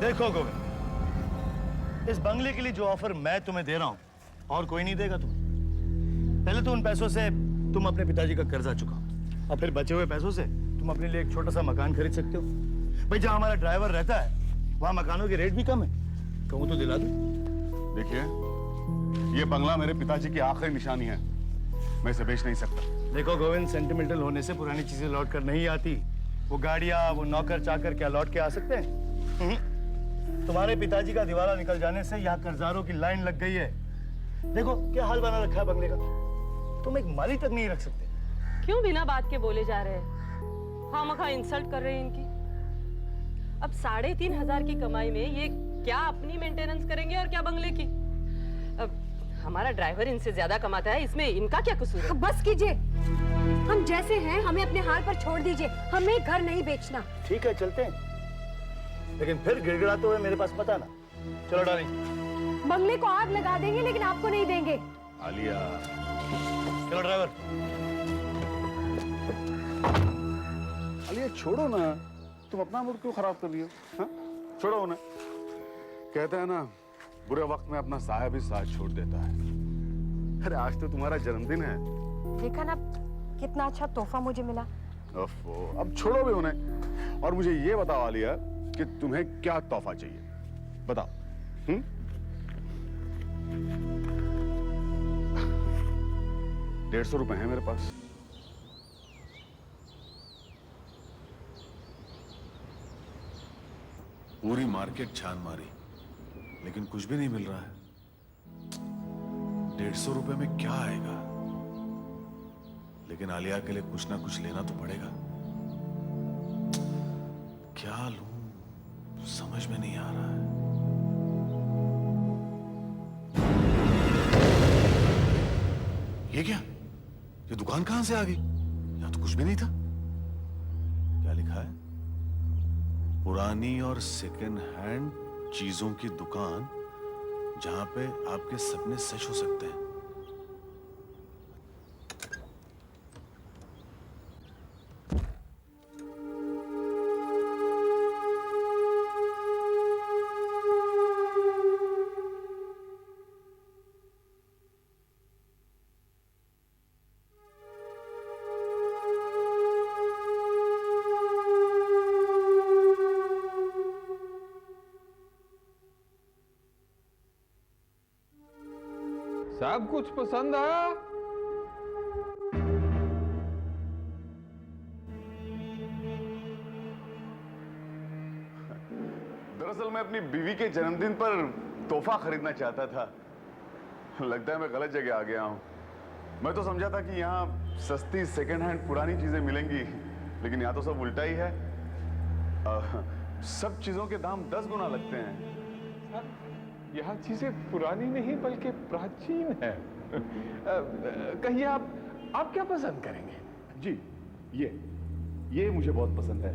देखो गोविंद, इस बंगले के लिए जो ऑफर मैं तुम्हें दे रहा हूं और कोई नहीं देगा तुम्हें। पहले तो उन पैसों से तुम अपने पिताजी का कर्जा चुकाओ और फिर बचे हुए पैसों से तुम अपने लिए एक छोटा सा मकान खरीद सकते हो। भाई जहां हमारा ड्राइवर रहता है वहां मकानों के रेट भी कम है, कहूं तो दिला दूं। देखिए, ये बंगला मेरे पिताजी की आखिरी निशानी है, मैं इसे बेच नहीं सकता। देखो गोविंद, सेंटिमेंटल होने से पुरानी चीजें लौट कर नहीं आती। वो गाड़ियां, वो नौकर चाकर क्या लौट के आ सकते हैं? तुम्हारे पिताजी का दिवाला निकल जाने से यहाँ कर्जदारों की लाइन लग गई है। देखो क्या हाल बना रखा है बंगले का, तुम एक माली तक नहीं रख सकते। क्यों बिना बात के बोले जा रहे हैं? खामखा इंसल्ट कर रहे हैं इनकी। अब 3,500 की कमाई में ये क्या अपनी मेंटेनेंस करेंगे और क्या बंगले की? अब हमारा ड्राइवर इनसे ज्यादा कमाता है, इसमें इनका क्या कसूर है? बस कीजिए, हम जैसे हैं हमें अपने हाल पर छोड़ दीजिए, हमें घर नहीं बेचना। ठीक है चलते हैं, लेकिन फिर गिड़गिड़ाते हुए मेरे पास मत आना। चलो डार्लिंग, बंगले को आग लगा देंगे लेकिन आपको नहीं देंगे। आलिया, चलो ड्राइवर। आलिया छोड़ो ना, तुम अपना मूड क्यों खराब कर रही हो? हाँ? छोड़ो ना। कहते हैं ना, बुरे वक्त में अपना साया भी साथ छोड़ देता है। अरे आज तो तुम्हारा जन्मदिन है। देखा ना कितना अच्छा तोहफा मुझे मिला। ओफो, अब छोड़ो भी उन्हें और मुझे ये बताओ आलिया कि तुम्हें क्या तोहफा चाहिए, बताओ। 150 रुपए हैं मेरे पास। पूरी मार्केट छान मारी लेकिन कुछ भी नहीं मिल रहा है। 150 रुपए में क्या आएगा? लेकिन आलिया के लिए कुछ ना कुछ लेना तो पड़ेगा। क्या लूं समझ में नहीं आ रहा है। ये क्या? ये दुकान कहां से आ गई? यहां तो कुछ भी नहीं था। क्या लिखा है? पुरानी और सेकेंड हैंड चीजों की दुकान जहां पे आपके सपने सच हो सकते हैं। सब कुछ पसंद आया? दरअसल मैं अपनी बीवी के जन्मदिन पर तोहफा खरीदना चाहता था। लगता है मैं गलत जगह आ गया हूं। मैं तो समझा था कि यहाँ सस्ती सेकेंड हैंड पुरानी चीजें मिलेंगी, लेकिन यहाँ तो सब उल्टा ही है। सब चीजों के दाम 10 गुना लगते हैं। यह चीजें पुरानी नहीं बल्कि प्राचीन है। कहिए आप क्या पसंद करेंगे? जी, ये मुझे बहुत पसंद है।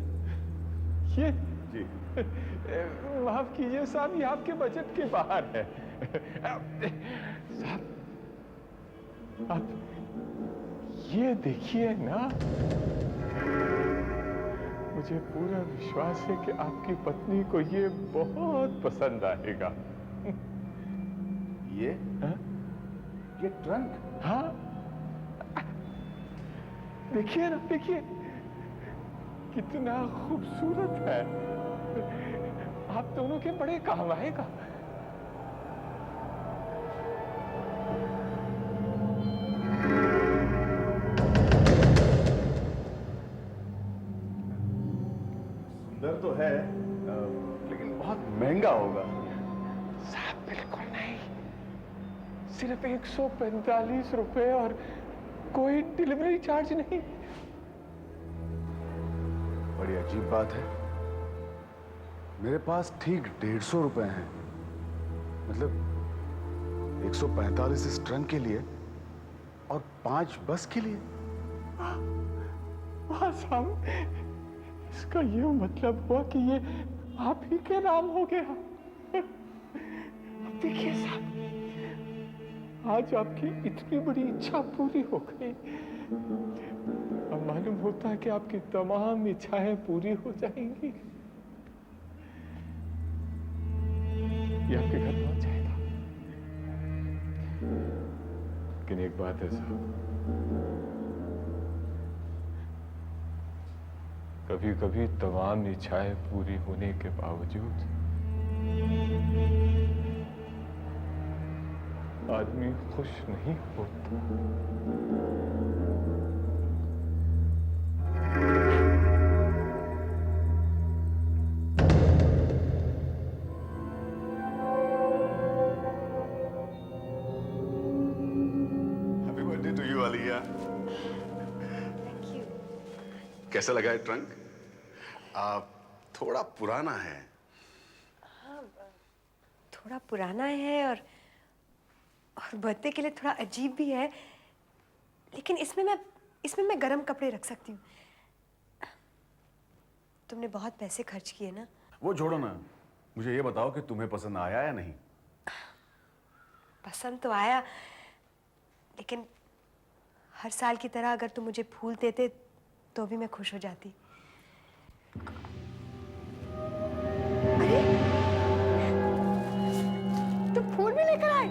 ये जी। माफ कीजिए साहब, ये आपके बजट के बाहर है। साहब आप ये देखिए ना, मुझे पूरा विश्वास है कि आपकी पत्नी को ये बहुत पसंद आएगा। ये ट्रंक? हाँ, देखिए ना, देखिए कितना खूबसूरत है। आप दोनों के बड़े काम आएगा। सुंदर तो है, लेकिन बहुत महंगा होगा। साहब बिल्कुल नहीं, सिर्फ 145 रुपए और कोई डिलीवरी चार्ज नहीं। बड़ी अजीब बात है, मेरे पास ठीक 150 रुपए हैं। मतलब 145 इस ट्रंक के लिए और 5 बस के लिए। साहब इसका ये मतलब हुआ कि ये आप ही के नाम हो गया। देखिए साहब, आज आपकी इतनी बड़ी इच्छा पूरी हो गई। अब मालूम होता है कि आपकी तमाम इच्छाएं पूरी हो जाएंगी। ही आपके घर पहुंच जाएगा। लेकिन एक बात है साहब, कभी कभी तमाम इच्छाएं पूरी होने के बावजूद आदमी खुश नहीं होता। Happy birthday to you Alia. कैसा लगा है ट्रंक? थोड़ा पुराना है। थोड़ा पुराना है और बर्थडे के लिए थोड़ा अजीब भी है, लेकिन इसमें मैं गरम कपड़े रख सकती हूँ। तुमने बहुत पैसे खर्च किए ना। वो छोड़ो ना, मुझे ये बताओ कि तुम्हें पसंद आया या नहीं? पसंद तो आया, लेकिन हर साल की तरह अगर तुम मुझे फूल देते तो भी मैं खुश हो जाती। अरे, तुम फूल भी लेकर आए?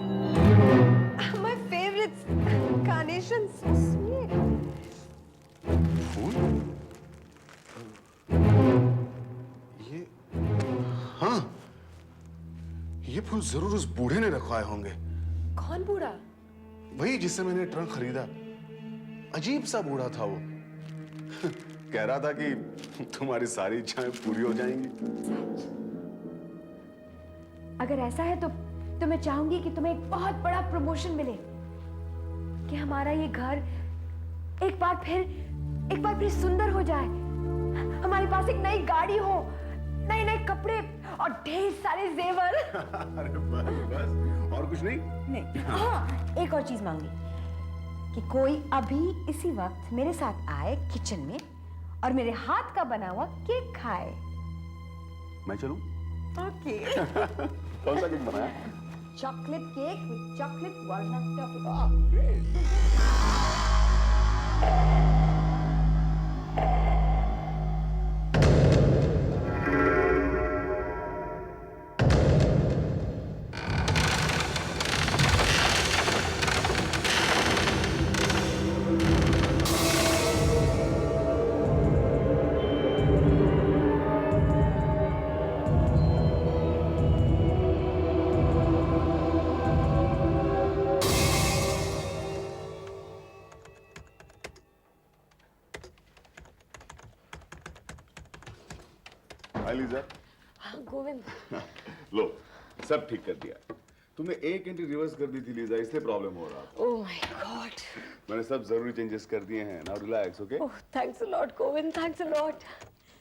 My favourite carnation, so sweet. फूल? ये, हाँ, ये फूल जरूर उस बूढ़े ने रखवाए होंगे। कौन बूढ़ा? वही जिससे मैंने ट्रंक खरीदा। अजीब सा बूढ़ा था वो। कह रहा था कि तुम्हारी सारी इच्छाएं पूरी हो जाएंगी। अगर ऐसा है तो मैं चाहूंगी कि तुम्हें एक बहुत बड़ा प्रमोशन मिले, कि हमारा ये घर एक बार फिर सुंदर हो जाए, हमारे पास एक नई गाड़ी हो, नए नए कपड़े और ढेर सारे जेवर। अरे बस और कुछ नहीं? नहीं, हाँ, एक और चीज मांगी कि कोई अभी इसी वक्त मेरे साथ आए किचन में और मेरे हाथ का बना हुआ केक खाए। मैं चलूं? ओके। कौन सा केक बनाया? Chocolate cake with chocolate walnut topping. Hi Lisa. Govind, लो, सब ठीक कर दिया। तुमने एक एंट्री रिवर्स कर दी थी लीजा, इसलिए प्रॉब्लम हो रहा था। Oh my God. मैंने सब जरूरी चेंजेस कर दिए हैं। Now relax, okay? Oh thanks a lot Govind, thanks a lot.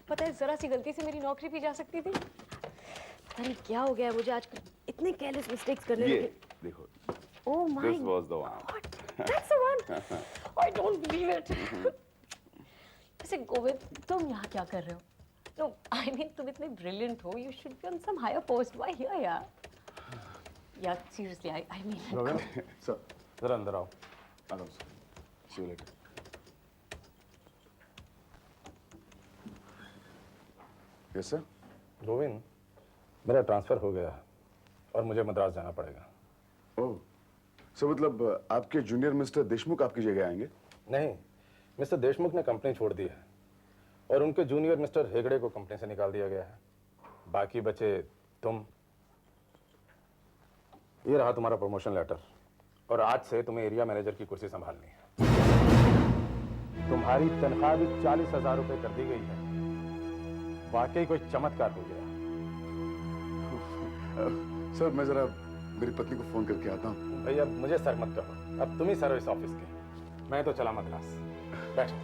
पता है जरा सी गलती से मेरी नौकरी भी जा सकती थी। पता नहीं क्या हो गया है मुझे आजकल, इतने केयरलेस मिस्टेक्स करने ये लगे। देखो, oh my this was the one. God, that's the one. I don't believe it. वैसे गोविंद, तुम यहाँ क्या कर रहे हो? No, I mean, तुम इतने brilliant हो, you should be on some higher post. Why here, यार? Yeah, seriously, I mean. Govind, sir, जरा अंदर आओ। आराम से। See you later. Yes, sir? Govind, मेरा ट्रांसफर हो गया और मुझे मद्रास जाना पड़ेगा। ओह, सो मतलब आपके जूनियर मिस्टर देशमुख आपकी जगह आएंगे? नहीं, मिस्टर देशमुख ने कंपनी छोड़ दी है और उनके जूनियर मिस्टर हेगड़े को कंपनी से निकाल दिया गया है। बाकी बचे तुम। ये रहा तुम्हारा प्रमोशन लेटर और आज से तुम्हें एरिया मैनेजर की कुर्सी संभालनी है। तुम्हारी तनख्वाह भी 40,000 रुपए कर दी गई है। वाकई कोई चमत्कार हो गया। सर, मैं जरा मेरी पत्नी को फोन करके आता हूँ। भैया मुझे सर मत कहो, अब तुम ही सर हो इस ऑफिस के। मैं तो चला मद्रास। बैठो।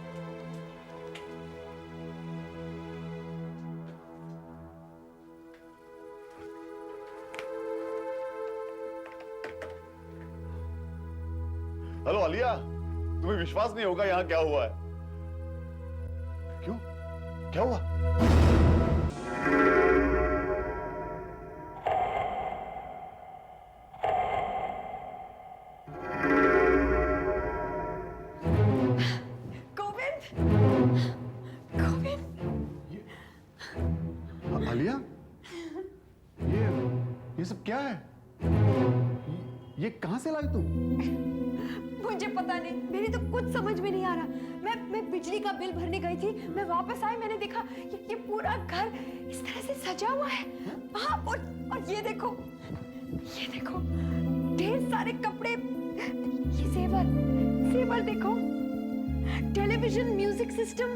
हेलो आलिया, तुम्हें विश्वास नहीं होगा यहाँ क्या हुआ है। क्यों? क्या हुआ? आलिया, ये सब क्या है? ये कहां से लाई तुम? मुझे पता नहीं, मेरी तो कुछ समझ में नहीं आ रहा। मैं बिजली का बिल भरने गई थी, मैं वापस आई, मैंने देखा ये पूरा घर इस तरह से सजा हुआ है। हाँ, और ये देखो ढेर सारे कपड़े, ये जेवर देखो, टेलीविजन, म्यूजिक सिस्टम,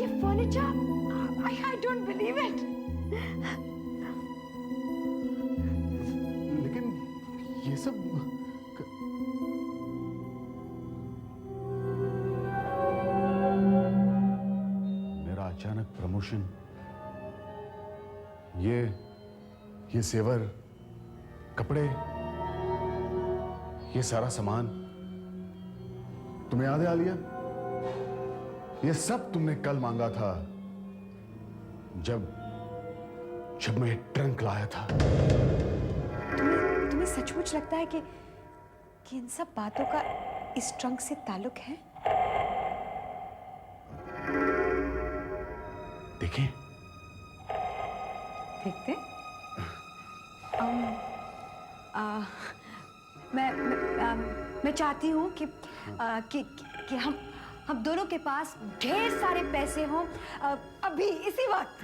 ये furniture, I don't believe it. लेकिन ये सब मेरा अचानक प्रमोशन, ये जेवर, कपड़े, ये सारा सामान तुम्हें याद है आलिया? ये सब तुमने कल मांगा था जब मैं ट्रंक लाया था। तुम्हें सचमुच लगता है कि इन सब बातों का इस ट्रंक से ताल्लुक है? देखें। देखते? मैं चाहती हूँ कि हम दोनों के पास ढेर सारे पैसे हों अभी इसी वक्त।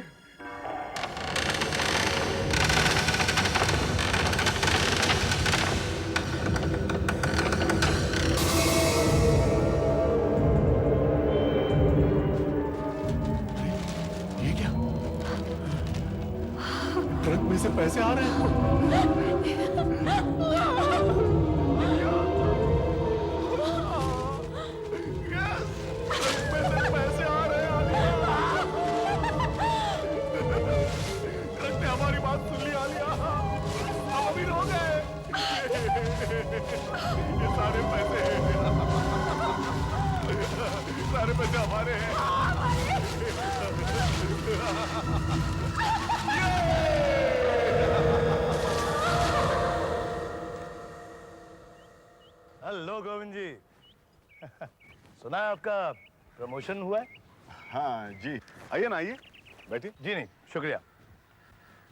ये क्या? ट्रक में से पैसे आ रहे हैं। सारे पैसे हमारे हैं। हेलो गोविंद जी। सुना है आपका प्रमोशन हुआ है? हाँ जी, आइए ना, आइए बैठिए। जी नहीं, शुक्रिया।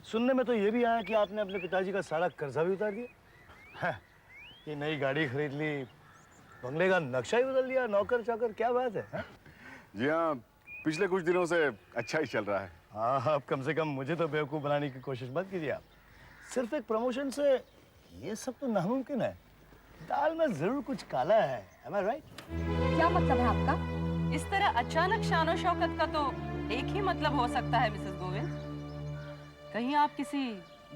सुनने में तो ये भी आया कि आपने अपने पिताजी का सारा कर्जा भी उतार दिया। ये नई गाड़ी खरीद ली, बंगले का नक्शा ही बदल दिया, नौकर चाकर, क्या बात है? जी हाँ, पिछले कुछ दिनों से अच्छा ही चल रहा है। हाँ, अब कम से कम मुझे तो बेवकूफ़ बनाने की कोशिश मत कीजिए आप। सिर्फ एक प्रमोशन से ये सब तो नामुमकिन है। दाल में जरूर कुछ काला है। Am I right? क्या मतलब है आपका? इस तरह अचानक शानो शौकत का तो एक ही मतलब हो सकता है मिसेस गोविंद। कहीं आप किसी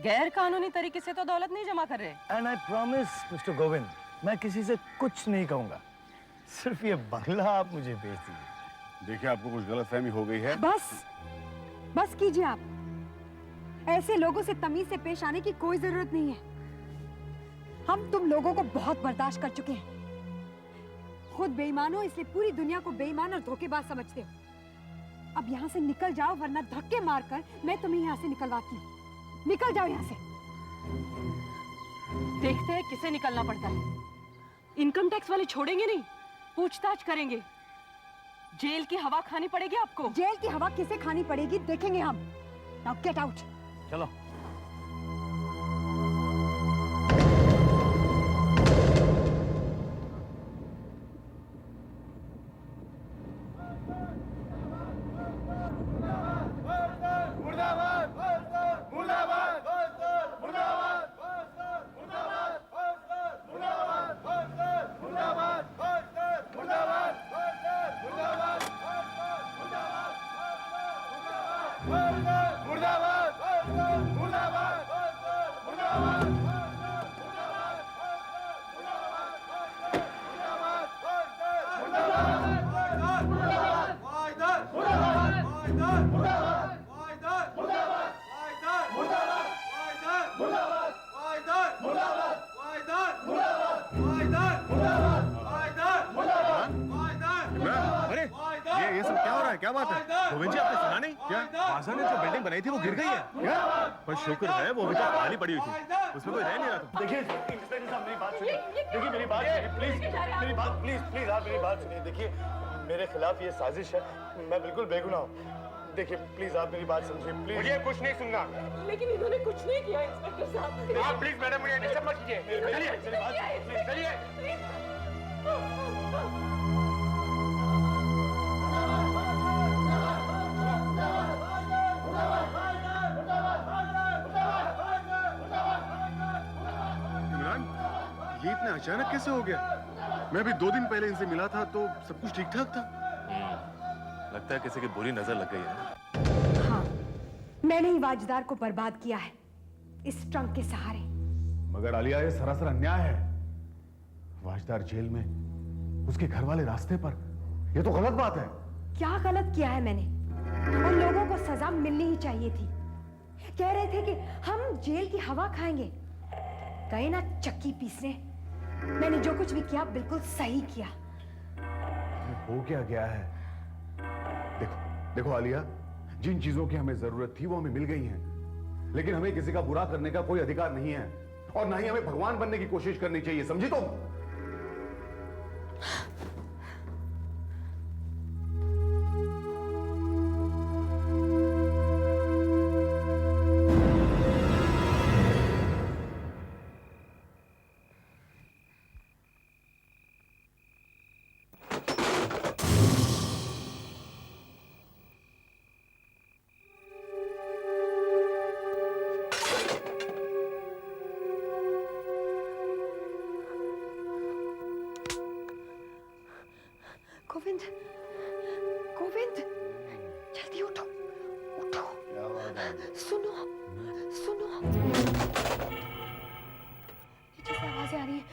गैर कानूनी तरीके से तो दौलत नहीं जमा कर रहे? And I promise, mister Govind, मैं किसी से कुछ नहीं कहूँगा। सिर्फ ये बंगला आप मुझे बेच दीजिए। देखिए, आपको कुछ गलतफहमी हो गई है। बस कीजिए आप। ऐसे लोगों से तमीज से पेश आने की कोई जरूरत नहीं है। हम तुम लोगों को बहुत बर्दाश्त कर चुके हैं। खुद बेईमान हो, इसलिए पूरी दुनिया को बेईमान और धोखेबाज समझते हो। अब यहाँ से निकल जाओ, वरना धक्के मारकर मैं तुम्हें यहाँ से निकलवाती हूँ। निकल जाओ यहाँ से। देखते हैं किसे निकलना पड़ता है। इनकम टैक्स वाले छोड़ेंगे नहीं, पूछताछ करेंगे। जेल की हवा खानी पड़ेगी आपको। जेल की हवा किसे खानी पड़ेगी देखेंगे हम। Now get out. चलो। ये सब क्या हो रहा है? क्या बात है? गोविंद जी, आपने सुना नहीं क्या? बाजा ने जो बिल्डिंग बनाई थी वो गिर गई है। क्या? पर शुक्र है वो अभी तक खाली पड़ी हुई थी, उसमें कोई रह नहीं रहा था। देखिए इंस्पेक्टर साहब, मेरी बात सुनिए। देखिए मेरी बात सुनिए प्लीज, मेरी बात प्लीज आप मेरी बात सुनिए। देखिए मेरे खिलाफ ये साजिश है, मैं बिल्कुल बेगुनाह हूँ। देखिए प्लीज आप मेरी बात समझिए प्लीज। मुझे कुछ नहीं सुनना। लेकिन इन्होंने कुछ नहीं किया इंस्पेक्टर साहब। आप प्लीज मैडम मुझे डिस्टर्ब मत कीजिए। चलिए चलिए। इमरान, ये इतना अचानक कैसे हो गया? मैं भी 2 दिन पहले इनसे मिला था तो सब कुछ ठीक ठाक था। लगता है किसी की बुरी नजर लग गई है। हाँ, मैंने ही वाजदार को बर्बाद किया है इस ट्रंक के सहारे। मगर आलिया, ये सरासर अन्याय है। वाजदार जेल में, उसके घर वाले रास्ते पर, ये तो गलत बात है। क्या गलत किया है मैंने? उन लोगों को सजा मिलनी ही चाहिए थी। कह रहे थे कि हम जेल की हवा खाएंगे, गए ना चक्की पीसने। मैंने जो कुछ भी किया बिल्कुल सही किया। हो क्या गया है? देखो देखो आलिया, जिन चीजों की हमें जरूरत थी वो हमें मिल गई हैं, लेकिन हमें किसी का बुरा करने का कोई अधिकार नहीं है और ना ही हमें भगवान बनने की कोशिश करनी चाहिए, समझी तुम? गोविंद, गोविंद, जल्दी उठो, उठो। सुनो, सुनो, नीचे से आवाजें आ रही है।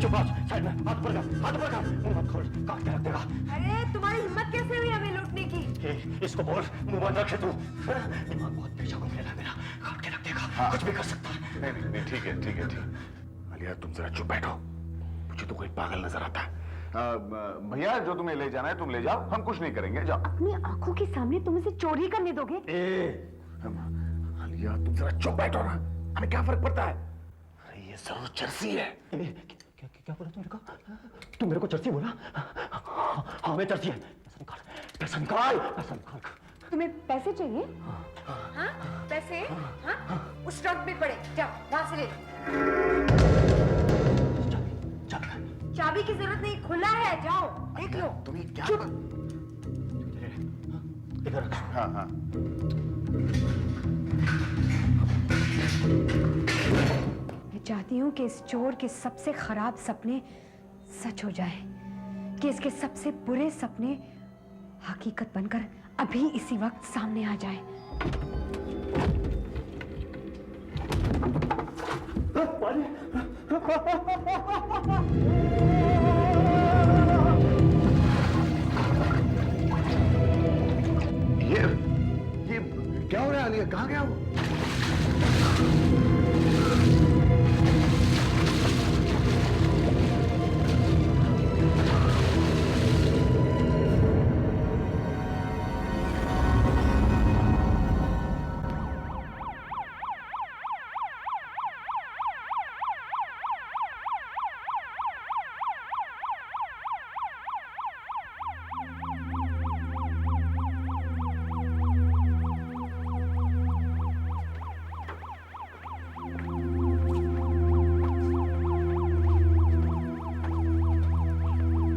चुप साइड में, हाथ ऊपर कर, हाथ ऊपर कर, मुंह मत खोल, काट के रख देगा। अरे तुम्हारी हिम्मत कैसे हुई हमें लूटने की? इसको बोल मुंह बंद रखे तू। दिमाग बहुत तेज घूमने लगा मेरा, काट के रख देगा, कुछ भी कर सकता है। नहीं, ठीक है ठीक है ठीक। आलिया, तुम जरा चुप बैठो, मुझे तो कोई पागल नजर आता है। भैया, जो तुम्हें ले जाना है तुम ले जाओ, हम कुछ नहीं करेंगे, जाओ। अपनी आंखों के सामने तुम इसे चोरी करने दोगे? आलिया, तुम जरा चुप बैठो ना, हमें क्या फर्क पड़ता है? अरे ये जरूर चर्सी है। क्या बोला तुमने कहा? तुम मेरे को चर्सी बोला? हाँ मैं चर्सी है। पैसा निकाल, पैसा निकाल। तुम्हें पैसे चाहिए? हाँ, पैसे? हाँ, उस ट्रंक में पड़े, जाओ वहां से ले लो। चाबी की जरूरत नहीं, खुला है, जाओ देख लो। तुम्हें क्या? इधर रख। हाँ हाँ। मैं चाहती हूँ कि इस चोर के सबसे खराब सपने सच हो जाए, कि इसके सबसे बुरे सपने हकीकत बनकर अभी इसी वक्त सामने आ जाए। ये क्या हो रहा है आलिया? कहाँ गया वो?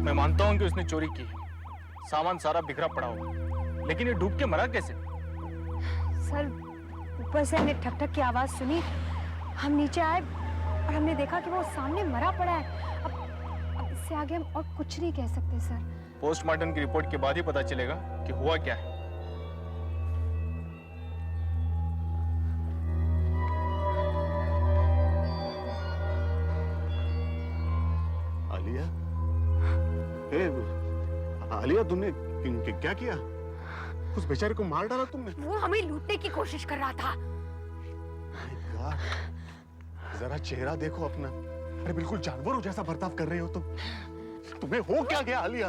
मैं मानता हूं कि उसने चोरी की है, सामान सारा बिखरा पड़ा होगा, लेकिन ये डूब के मरा कैसे? सर, ऊपर से हमने ठक ठक की आवाज सुनी, हम नीचे आए और हमने देखा कि वो सामने मरा पड़ा है। अब इससे आगे हम और कुछ नहीं कह सकते सर। पोस्टमार्टम की रिपोर्ट के बाद ही पता चलेगा कि हुआ क्या है। आलिया, आलिया, तुमने क्या किया? उस बेचारे को मार डाला तुमने? वो हमें लूटने की कोशिश कर रहा था। जरा चेहरा देखो अपना, अरे बिल्कुल जानवरों जैसा बर्ताव कर रहे हो तुम। तुम्हें हो क्या गया आलिया?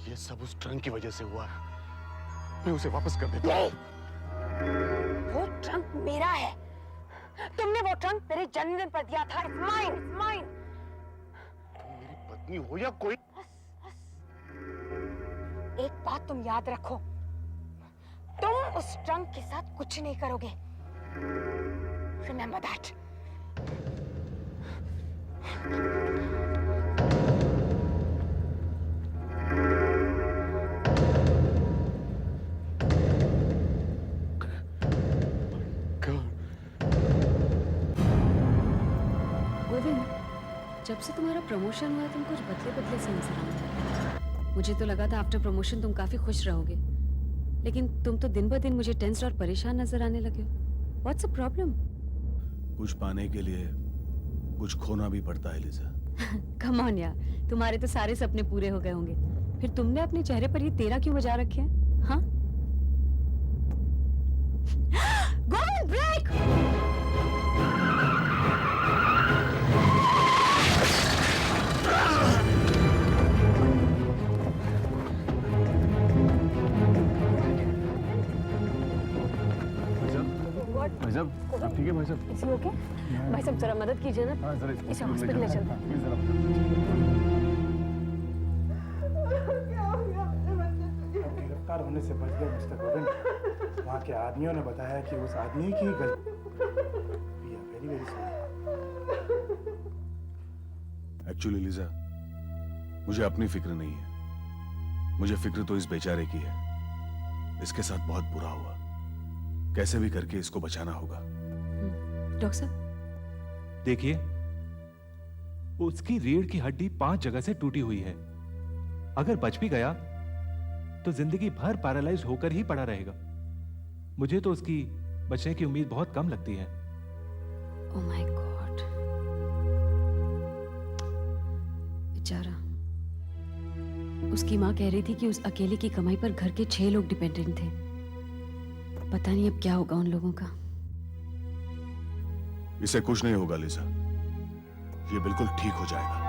ये सब उस ट्रंक की वजह से हुआ है। मैं उसे वापस कर देता हूँ। वो ट्रंक मेरा है। तुमने वो ट्रंक मेरे जन्मदिन पर दिया था। It's mine, it's mine. मेरी पत्नी हो या कोई, एक बात तुम याद रखो, तुम उस ट्रंक के साथ कुछ नहीं करोगे। Remember that. गोविंद, जब से तुम्हारा प्रमोशन हुआ तुम कुछ बदले बदले से नजर आते। मुझे तो लगा था आफ्टर प्रमोशन तुम काफी खुश रहोगे, लेकिन तुम तो दिन ब दिन मुझे टेंस्ड और परेशान नजर आने लगे हो। What's the problem? कुछ पाने के लिए कुछ खोना भी पड़ता है लिजा। कम ऑन यार, तुम्हारे तो सारे सपने पूरे हो गए होंगे, फिर तुमने अपने चेहरे पर ये तेरा क्यों बजा रखे हैं? हाँ? गोविंद, ब्रेक! भाई साहब, आप ठीक है भाई साहब? इसी ओके? भाई साहब जरा मदद कीजिए ना, हाँ, जरा इसे हॉस्पिटल ले चलते हैं। प्लीज जरा। गिरफ्तार होने से बच गए मिस्टर गोविंद। वहाँ के आदमियों ने बताया कि उस आदमी की गलती। Very very sorry. Actually Lija, मुझे अपनी फिक्र नहीं है, मुझे फिक्र तो इस बेचारे की है। इसके साथ बहुत बुरा हुआ, कैसे भी करके इसको बचाना होगा। डॉक्टर साहब, देखिए, उसकी रीढ़ की हड्डी 5 जगह से टूटी हुई है। अगर बच भी गया तो जिंदगी भर पैरालाइज होकर ही पड़ा रहेगा। मुझे तो उसकी बचने की उम्मीद बहुत कम लगती है। ओह माय गॉड, बेचारा। उसकी माँ कह रही थी कि उस अकेले की कमाई पर घर के 6 लोग डिपेंडेंट थे। पता नहीं अब क्या होगा उन लोगों का। इसे कुछ नहीं होगा लिजा, ये बिल्कुल ठीक हो जाएगा।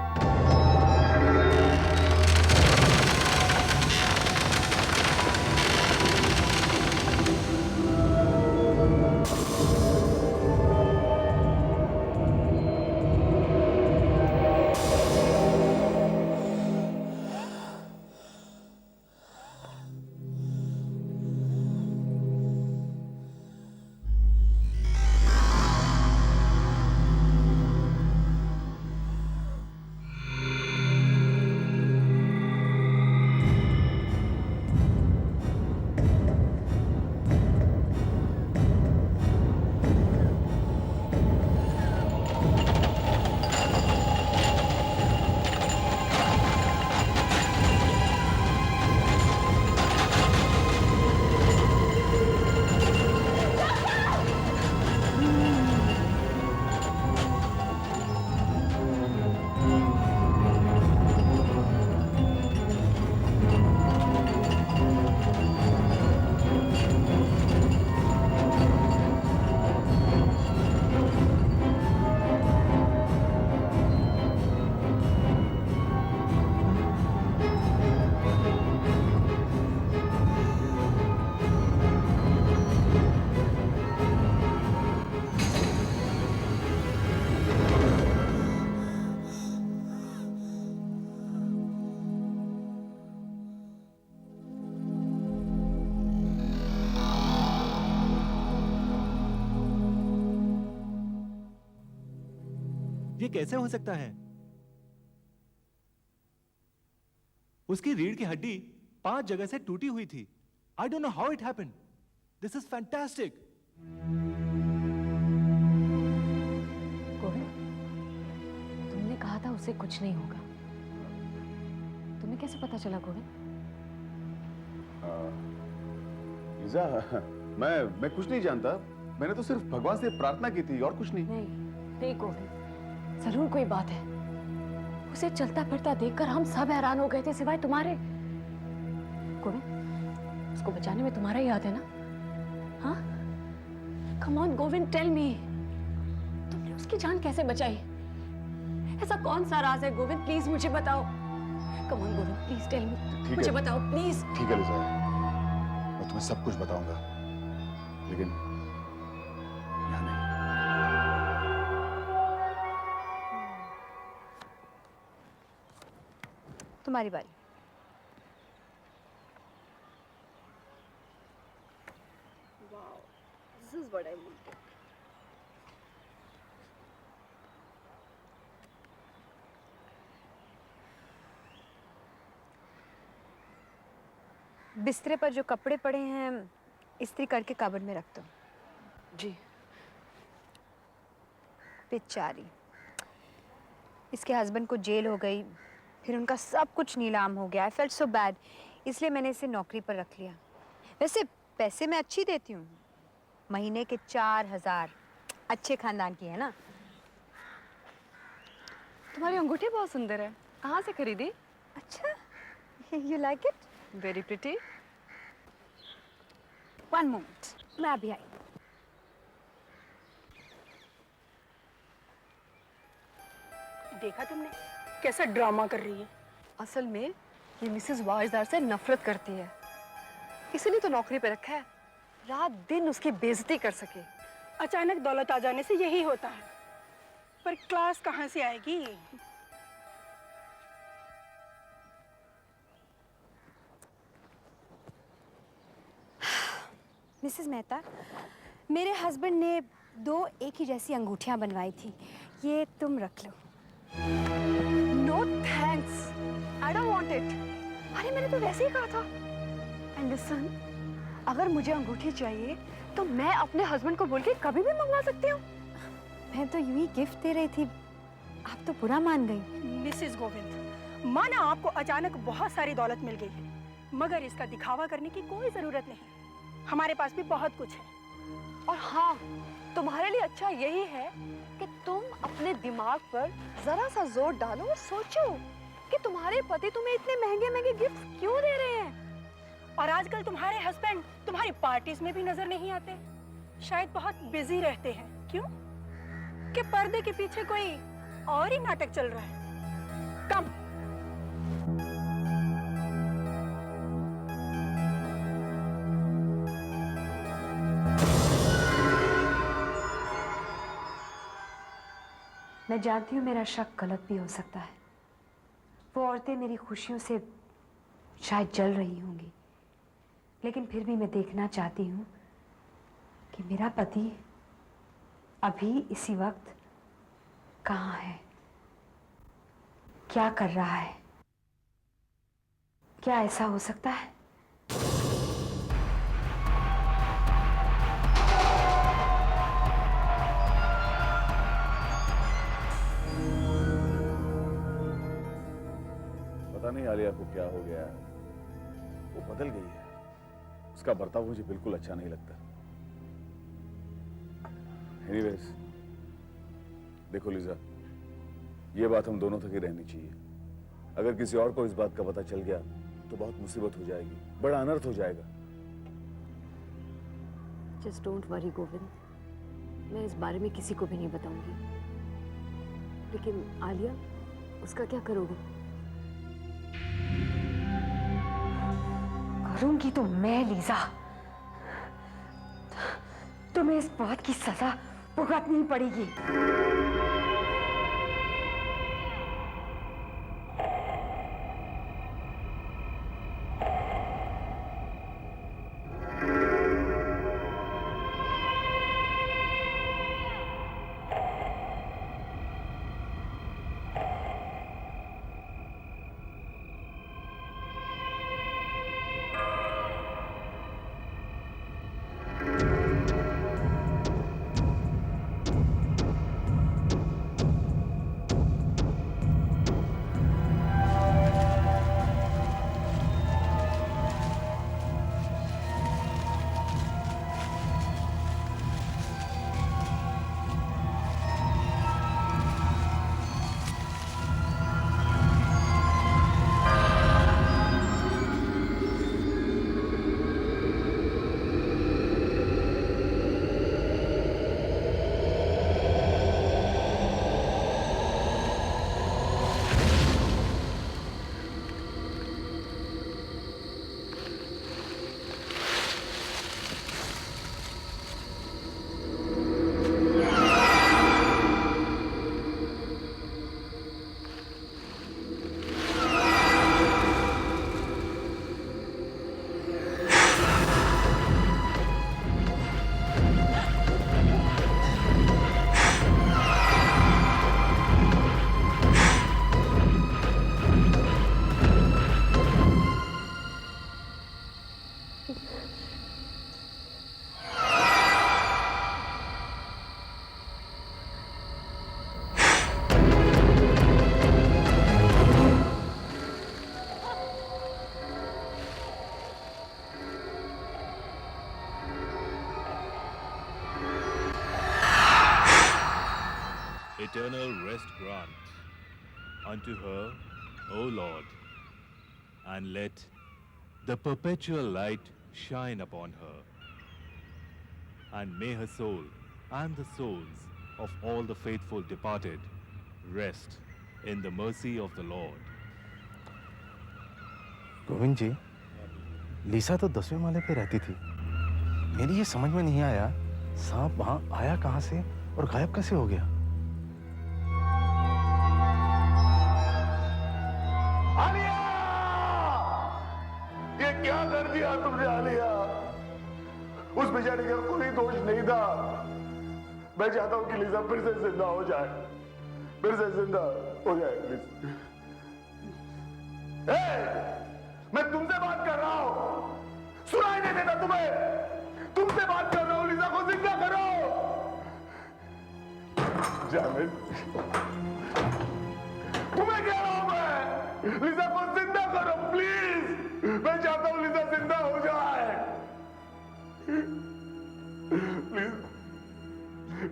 ये कैसे हो सकता है? उसकी रीढ़ की हड्डी 5 जगह से टूटी हुई थी। I don't know how it happened. This is fantastic. Govind, तुमने कहा था उसे कुछ नहीं होगा। तुम्हें कैसे पता चला गोविंद? लिजा, मैं कुछ नहीं जानता। मैंने तो सिर्फ भगवान से प्रार्थना की थी और कुछ नहीं। नहीं गोविंद, जरूर कोई बात है। उसे चलता फिरता देखकर हम सब हैरान हो गए थे सिवाय तुम्हारे। गोविंद, उसको बचाने में तुम्हारा ही हाथ है ना? हाँ? Come on Govind, tell me, तुमने उसकी जान कैसे बचाई? ऐसा कौन सा राज है गोविंद? प्लीज मुझे बताओ। Come on Govind, please tell me, मुझे बताओ प्लीज। ठीक है लिजा, मैं मैं सब कुछ बताऊंगा, लेकिन यहाँ नहीं। तुम्हारी बारी। This is what I wanted. बिस्तरे पर जो कपड़े पड़े हैं इस्त्री करके कबर्ड में रख दो। जी। बेचारी, इसके हस्बैंड को जेल हो गई, फिर उनका सब कुछ नीलाम हो गया। आई फेल्ट सो बैड, इसलिए मैंने इसे नौकरी पर रख लिया। वैसे पैसे मैं अच्छी देती हूँ, महीने के 4000। अच्छे खानदान की है ना। तुम्हारी अंगूठी बहुत सुंदर है, कहाँ से खरीदी? अच्छा, you like it? Very pretty. One moment, मैं अभी आई। देखा तुमने कैसा ड्रामा कर रही है? असल में ये मिसेस वाजदार से नफरत करती है, इसीलिए तो नौकरी पे रखा है, रात दिन उसकी बेइज्जती कर सके। अचानक दौलत आ जाने से यही होता है, पर क्लास कहाँ से आएगी? मिसेस मेहता, मेरे हस्बैंड ने 2 एक ही जैसी अंगूठियां बनवाई थी, ये तुम रख लो। No thanks, I don't want it. अरे मैंने तो वैसे ही कहा था। एंड लिसन, अगर मुझे अंगूठी चाहिए तो मैं अपने हस्बैंड को बोल के कभी भी मंगवा सकती हूँ। मैं तो यूं ही गिफ्ट दे रही थी, आप तो बुरा मान गई। मिसेस गोविंद, माना आपको अचानक बहुत सारी दौलत मिल गई है, मगर इसका दिखावा करने की कोई जरूरत नहीं, हमारे पास भी बहुत कुछ है। और हाँ, तुम्हारे लिए अच्छा यही है कि तुम अपने दिमाग पर जरा सा जोर डालो और सोचो कि तुम्हारे पति तुम्हें इतने महंगे महंगे गिफ्ट क्यों दे रहे हैं। और आजकल तुम्हारे हस्बैंड तुम्हारी पार्टीज में भी नजर नहीं आते, शायद बहुत बिजी रहते हैं। क्यों? कि पर्दे के पीछे कोई और ही नाटक चल रहा है। कम। मैं जानती हूँ मेरा शक गलत भी हो सकता है, वो औरतें मेरी खुशियों से शायद जल रही होंगी, लेकिन फिर भी मैं देखना चाहती हूँ कि मेरा पति अभी इसी वक्त कहाँ है, क्या कर रहा है। क्या ऐसा हो सकता है? पता नहीं आलिया को क्या हो गया है, वो बदल गई है। उसका बर्ताव मुझे बिल्कुल अच्छा नहीं लगता। एनीवेज, देखो लीजा, ये बात हम दोनों तक ही रहनी चाहिए। अगर किसी और को इस बात का पता चल गया तो बहुत मुसीबत हो जाएगी, बड़ा अनर्थ हो जाएगा। जस्ट डोंट वरी गोविंद, मैं इस बारे में किसी को भी नहीं बताऊंगी। लेकिन आलिया, उसका क्या करोगे? करूंगी तो मैं लीजा, तुम्हें इस बात की सजा भुगतनी पड़ेगी। rest grant unto her, O Lord, and let the perpetual light shine upon her. And may her soul and the souls of all the faithful departed rest in the mercy of the Lord. Govind जी, लीसा तो 10वें माले पे रहती थी। मेरी ये समझ में नहीं आया, सांप वहां आया कहां से और गायब कैसे हो गया? आलिया! ये क्या कर दिया तुमने आलिया? उस बेचारे का कोई दोष नहीं था। मैं चाहता हूं कि लीजा फिर से जिंदा हो जाए, फिर से जिंदा हो जाए प्लीज। मैं तुमसे बात कर रहा हूं, सुनाई नहीं देता तुम्हें? तुमसे बात कर रहा हूं, लीजा को जिंदा करो। जामिन, तुम्हें कह रहा हूं मैं, लीजा को जिंदा करो प्लीज। मैं चाहता हूं लीजा जिंदा हो जाए। प्लीज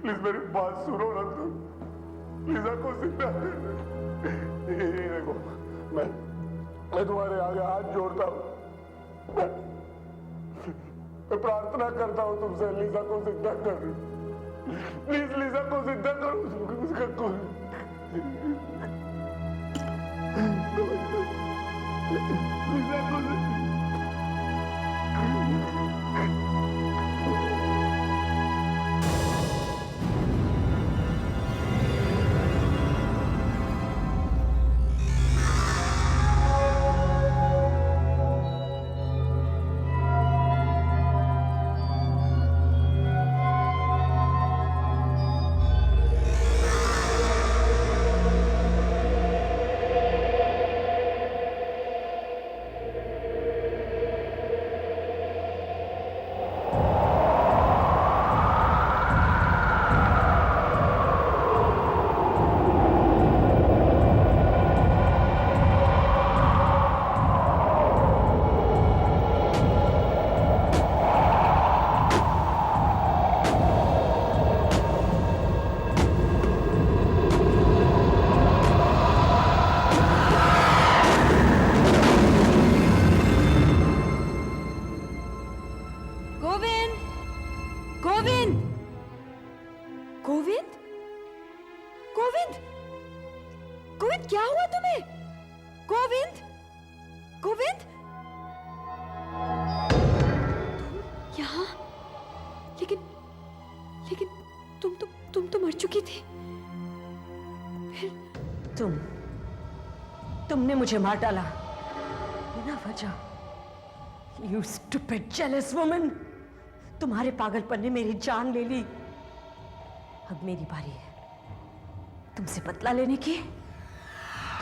प्लीज मेरी बात सुनो ना तुम। लीजा को जिंदा ये देखो, मैं तुम्हारे आगे हाथ जोड़ता हूं। मैं प्रार्थना करता हूं तुमसे, लीजा को जिंदा कर। प्लीज लीजा को जिंदा करो। उसका कोई लीजा को गोविंद, क्या हुआ तुम्हें? गोविंद, गोविंद, यहाँ? लेकिन लेकिन तुम तो मर चुकी थी। फिर तुमने मुझे मार डाला बिना वजह। You stupid jealous woman! तुम्हारे पागलपन ने मेरी जान ले ली। अब मेरी बारी है तुमसे बदला लेने की,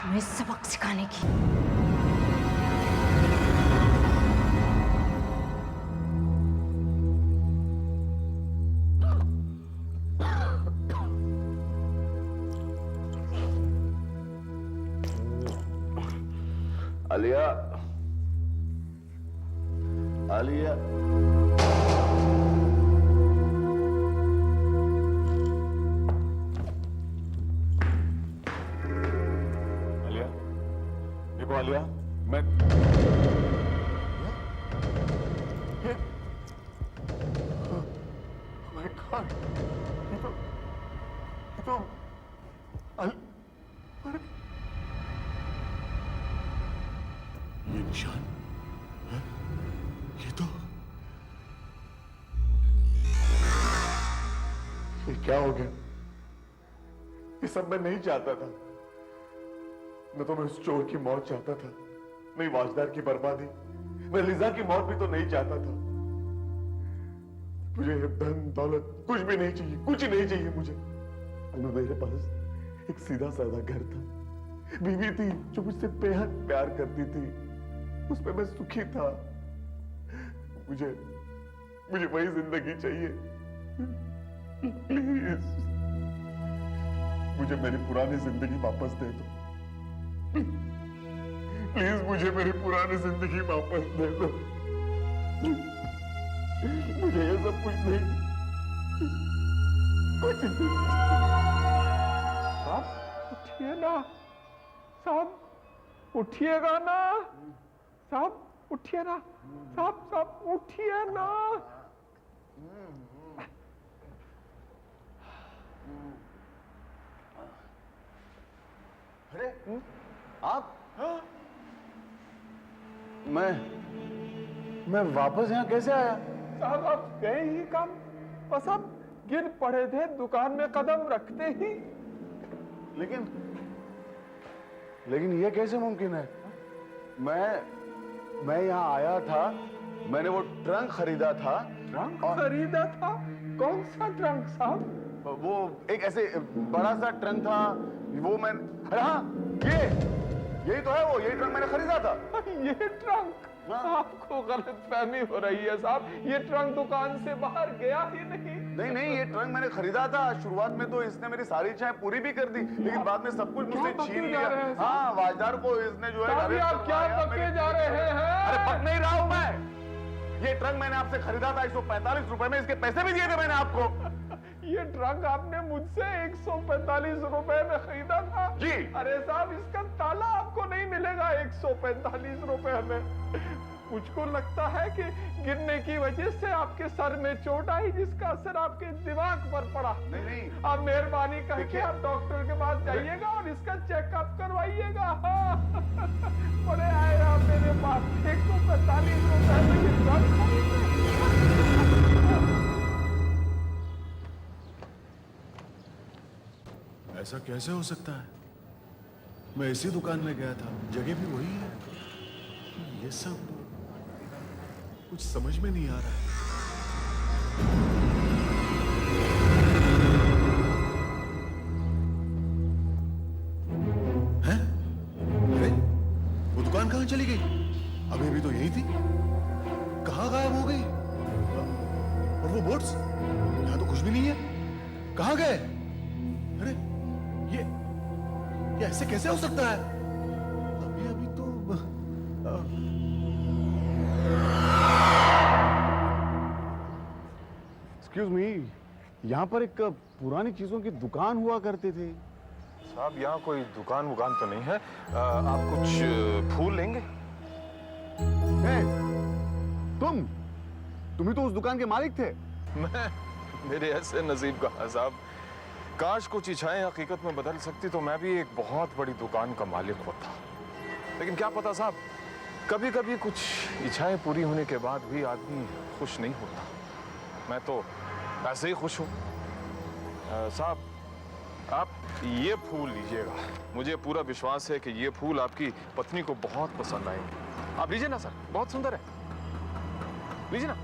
तुम्हें सबक सिखाने की। आलिया, आलिया, आलिया, देखो आलिया, मैं माय गॉड, ये तो ये निशान है? ये तो ये क्या हो गया? ये सब मैं नहीं चाहता था। न तो मैं उस चोर की मौत चाहता था, नहीं वाजदार की बर्बादी। मैं लिजा की मौत भी तो नहीं चाहता था। मुझे धन दौलत कुछ भी नहीं चाहिए, कुछ नहीं चाहिए मुझे। मेरे पास एक सीधा साधा घर था, बीवी थी जो मुझसे बेहद प्यार करती थी, उस पे मैं सुखी था। मुझे वही जिंदगी चाहिए। प्लीज मुझे मेरी पुरानी जिंदगी वापस दे दो। प्लीज मुझे मेरी पुरानी जिंदगी वापस दे दो। मुझे ये सब कुछ नहीं, कुछ नहीं। उठिए ना साहब, उठिएगा ना साहब, उठिए ना साहब, साहब उठिए ना। अरे आप? मैं वापस यहाँ कैसे आया? साहब आप गए ही काम, बस आप गिर पड़े थे दुकान में कदम रखते ही। लेकिन ये कैसे मुमकिन है? मैं यहाँ आया था, मैंने वो ट्रंक खरीदा था। ट्रंक खरीदा था? कौन सा ट्रंक साहब? वो एक ऐसे बड़ा सा ट्रंक था, वो मैं, अरे हाँ, यही तो है वो, यही ट्रंक मैंने खरीदा था। ये ट्रंक? आपको गलतफहमी हो रही है साहब, ये ट्रंक दुकान से बाहर गया ही नहीं। नहीं, ये ट्रंक मैंने खरीदा था। शुरुआत में तो इसने मेरी सारी इच्छाएं पूरी भी कर दी, लेकिन बाद में सब कुछ मुझसे छीन लिया। हाँ, वाजदार को इसने जो है आप क्या पकड़े जा रहे हैं? अरे पक नहीं रहा हूं मैं। ये ट्रंक मैंने आपसे खरीदा था 145 रुपए में, इसके पैसे भी दिए थे मैंने आपको। ये ट्रंक आपने मुझसे 145 रुपए में खरीदा था? जी। अरे साहब इसका ताला आपको नहीं मिलेगा 145 रुपए में। मुझको लगता है कि गिरने की वजह से आपके सर में चोट आई, जिसका असर आपके दिमाग पर पड़ा। नहीं। आप मेहरबानी करके आप डॉक्टर के पास जाइएगा और इसका चेकअप करवाइएगा। बड़े आए आप मेरे पास 145 रुपए में ये ट्रंक खरीदे। ऐसा कैसे हो सकता है? मैं इसी दुकान में गया था, जगह भी वही है। ये सब कुछ समझ में नहीं आ रहा है। हैं? अरे वो दुकान कहां चली गई? अभी भी तो यही थी, कहां गायब हो गई? और वो बोट्स, यहां तो कुछ भी नहीं है, कहां गए? अरे ये ऐसे कैसे हो सकता है? अभी तो एक्सक्यूज मी, यहाँ पर एक पुरानी चीजों की दुकान हुआ करते थे। साहब यहाँ कोई दुकान वुकान तो नहीं है। आप कुछ फूल लेंगे? तुम ही तो उस दुकान के मालिक थे। मैं, मेरे ऐसे नसीब कहा साहब। काश कुछ इच्छाएं हकीकत में बदल सकती तो मैं भी एक बहुत बड़ी दुकान का मालिक होता। लेकिन क्या पता साहब, कभी कभी कुछ इच्छाएं पूरी होने के बाद भी आदमी खुश नहीं होता। मैं तो ऐसे ही खुश हूं। साहब आप ये फूल लीजिएगा, मुझे पूरा विश्वास है कि ये फूल आपकी पत्नी को बहुत पसंद आएंगे। आप लीजिए ना सर, बहुत सुंदर है, लीजिए ना।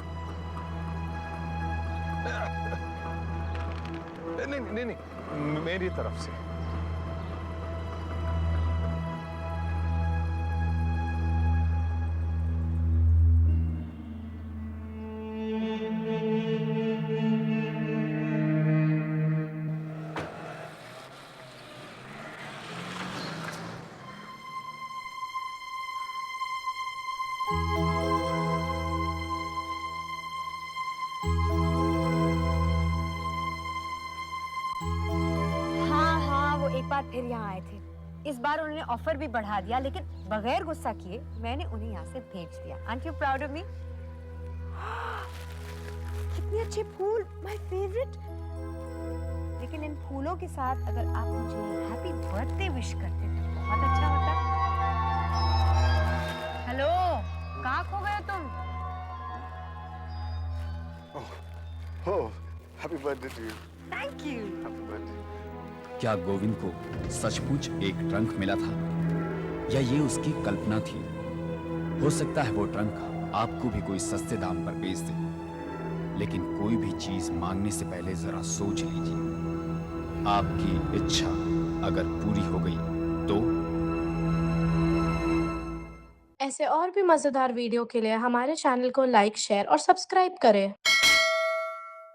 नहीं, मेरी तरफ से। फिर यहाँ आए थे। इस बार उन्होंने ऑफर भी बढ़ा दिया, लेकिन बगैर गुस्सा किए मैंने उन्हें यहाँ से भेज दिया। Aunt you proud of me? कितने अच्छे फूल, माय फेवरेट। लेकिन इन फूलों के साथ अगर आप मुझे हैप्पी बर्थडे विश करते तो बहुत अच्छा होता। हेलो, कहाँ खो गए तुम? Oh, happy birthday to you. Thank you. Happy birthday. क्या गोविंद को सचमुच एक ट्रंक मिला था या ये उसकी कल्पना थी? हो सकता है वो ट्रंक आपको भी कोई सस्ते दाम पर बेच दे, लेकिन कोई भी चीज मांगने से पहले जरा सोच लीजिए। आपकी इच्छा अगर पूरी हो गई तो? ऐसे और भी मजेदार वीडियो के लिए हमारे चैनल को लाइक, शेयर और सब्सक्राइब करें।